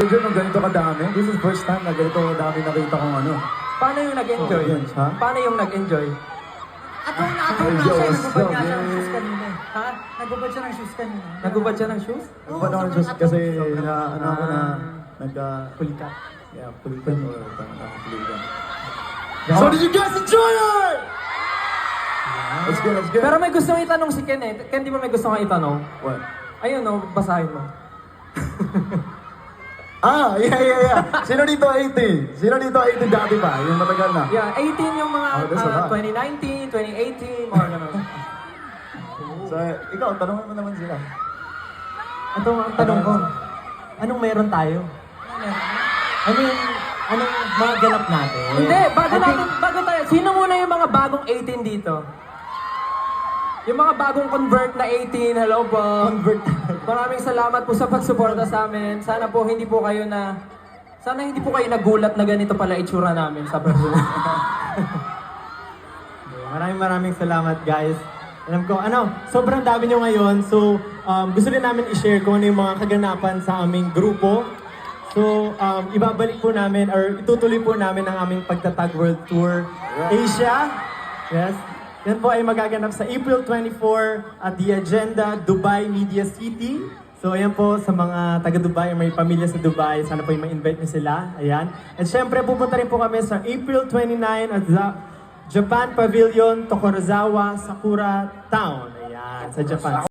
Medyo nung ganito kadami, this is first time na ganito kadami nakita kong ano. Paano yung nag-enjoy? Audience, ha? Paano yung nag-enjoy? Atong nga Yo, siya, what's nagubad up, nga siya ng man? shoes kanina. Ha? Nagubad siya ng shoes kanina. Nagubad siya ng shoes? Ano naman just kasi na ano ako na nagka... Kulikat. Yeah, pulitan or pulitan. So did you guys enjoy it? Let's go, let's go. Pero may gusto kong itanong si Ken eh. Ken, di ba may gusto kong itanong? What? Ayun no, basahin mo. Yeah. Sino dito 18? Sino dito 18 dati pa? Yung matagal na? Yeah, 18 yung mga Oh, that's a lot. 2019, 2018, mga ganun. So, ikaw, tanongin mo naman sila. Ito ang tanong ko. Anong meron tayo? Anong mga ganap natin? Hindi, bago tayo. Sino muna yung mga bagong 18 dito? Yung mga bagong convert na 18, hello po. Convert. Maraming salamat po sa pagsuporta sa amin. Sana hindi po kayo nagulat na ganito pala itsura namin sa personal. Maraming salamat guys. Alam ko, sobrang dami nyo ngayon. So, gusto rin namin i-share kung ano yung mga kaganapan sa aming grupo. So, ibabalik po namin or itutuloy po namin ang aming Pagtatag World Tour Asia. Yes. Yan po ay magaganap sa April 24 at The Agenda, Dubai Media City. So, ayan po sa mga taga-Dubai, may pamilya sa Dubai. Sana po yung ma-invite nyo sila. Ayan. At syempre, pupunta rin po kami sa April 29 at Japan Pavilion, Tokorozawa, Sakura Town. Ayan, sa Japan.